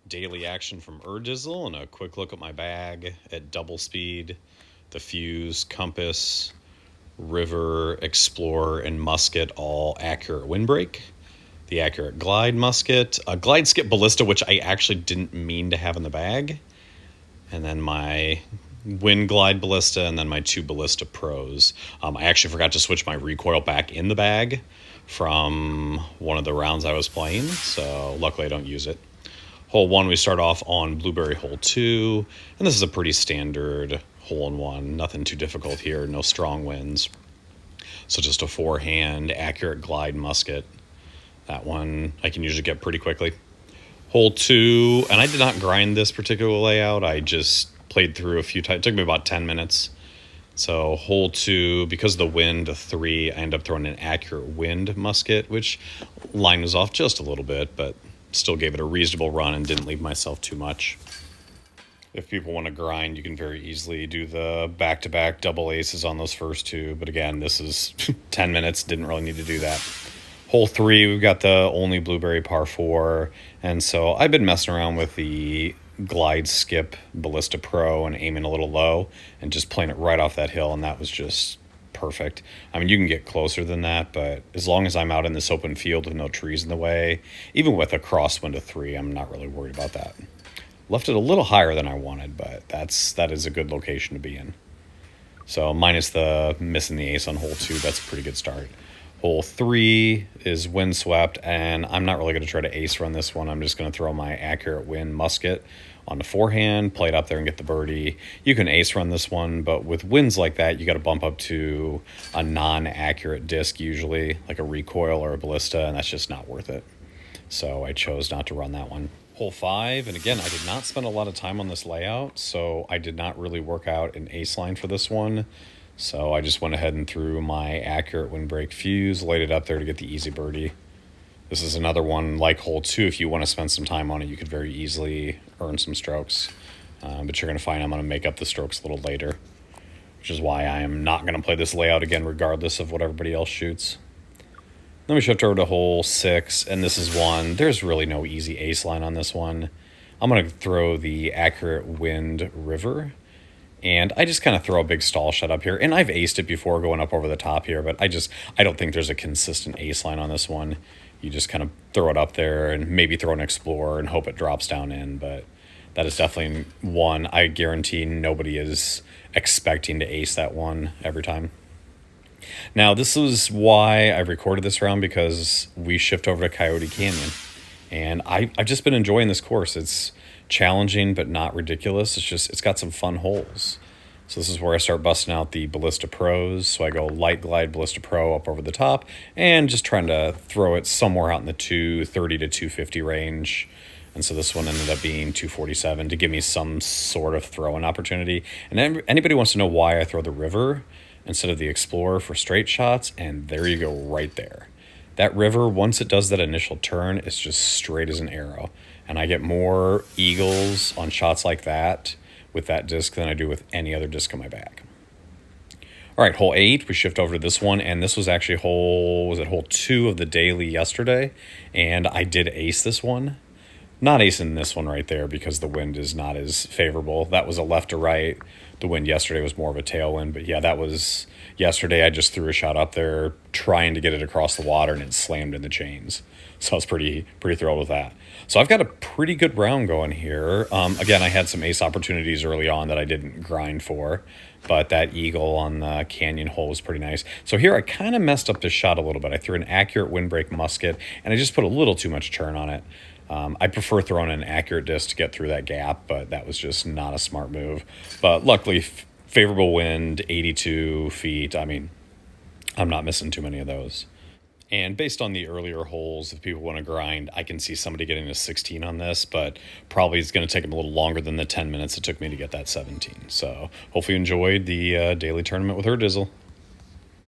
daily action from Urdizzle and a quick look at my bag at double speed, the fuse, compass, river, explorer, and musket all accurate windbreak. The accurate glide musket, a glide skip ballista, which I actually didn't mean to have in the bag, and then my wind glide ballista, and then my 2 ballista pros. I actually forgot to switch my recoil back in the bag from one of the rounds I was playing, so luckily I don't use it. Hole 1, we start off on Blueberry Hole 2, and this is a pretty standard hole-in-one. Nothing too difficult here, no strong winds. So just a 4-hand accurate glide musket. That one I can usually get pretty quickly. Hole 2, and I did not grind this particular layout. I just played through a few times. It took me about 10 minutes. So hole 2, because of the wind, a 3, I end up throwing an accurate wind musket, which line was off just a little bit, but still gave it a reasonable run and didn't leave myself too much. If people want to grind, you can very easily do the back-to-back double aces on those first 2. But again, this is 10 minutes, didn't really need to do that. Hole 3, we've got the only blueberry par 4. And so I've been messing around with the glide skip ballista pro and aiming a little low and just playing it right off that hill. And that was just perfect. I mean, you can get closer than that, but as long as I'm out in this open field with no trees in the way, even with a crosswind of 3, I'm not really worried about that. Left it a little higher than I wanted, but that is a good location to be in. So minus the missing the ace on hole 2, that's a pretty good start. Hole 3 is Windswept, and I'm not really going to try to ace run this one. I'm just going to throw my accurate wind musket on the 4-hand, play it up there and get the birdie. You can ace run this one, but with winds like that, you got to bump up to a non-accurate disc usually, like a recoil or a ballista, and that's just not worth it. So I chose not to run that one. Hole 5, and again, I did not spend a lot of time on this layout, so I did not really work out an ace line for this one. So I just went ahead and threw my accurate windbreak fuse, laid it up there to get the easy birdie. This is another one like hole 2. If you want to spend some time on it, you could very easily earn some strokes. But you're going to find I'm going to make up the strokes a little later, which is why I am not going to play this layout again regardless of what everybody else shoots. Then we shift over to hole 6, and this is one. There's really no easy ace line on this one. I'm going to throw the accurate wind river, and I just kind of throw a big stall shot up here. And I've aced it before going up over the top here, but I don't think there's a consistent ace line on this one. You just kind of throw it up there and maybe throw an explorer and hope it drops down in, but that is definitely one I guarantee nobody is expecting to ace that one every time. Now, this is why I recorded this round, because we shift over to Coyote Canyon. And I've just been enjoying this course. It's challenging, but not ridiculous. It's got some fun holes. So this is where I start busting out the Ballista Pros. So I go light glide Ballista Pro up over the top and just trying to throw it somewhere out in the 230 to 250 range. And so this one ended up being 247 to give me some sort of throwing opportunity. And anybody wants to know why I throw the river instead of the Explorer for straight shots, and there you go right there. That river, once it does that initial turn, it's just straight as an arrow. And I get more eagles on shots like that with that disc than I do with any other disc on my bag. All right, hole 8, we shift over to this one, and this was actually hole 2 of the daily yesterday, and I did ace this one. Not acing this one right there because the wind is not as favorable. That was a left to right. The wind yesterday was more of a tailwind, but yeah, that was yesterday. I just threw a shot up there trying to get it across the water, and it slammed in the chains. So I was pretty thrilled with that. So I've got a pretty good round going here. Again, I had some ace opportunities early on that I didn't grind for, but that eagle on the canyon hole was pretty nice. So here I kind of messed up the shot a little bit. I threw an accurate windbreak musket, and I just put a little too much turn on it. I prefer throwing an accurate disc to get through that gap, but that was just not a smart move. But luckily, favorable wind, 82 feet. I mean, I'm not missing too many of those. And based on the earlier holes, if people want to grind, I can see somebody getting a 16 on this, but probably it's going to take them a little longer than the 10 minutes it took me to get that 17. So hopefully you enjoyed the daily tournament with Urdizzle.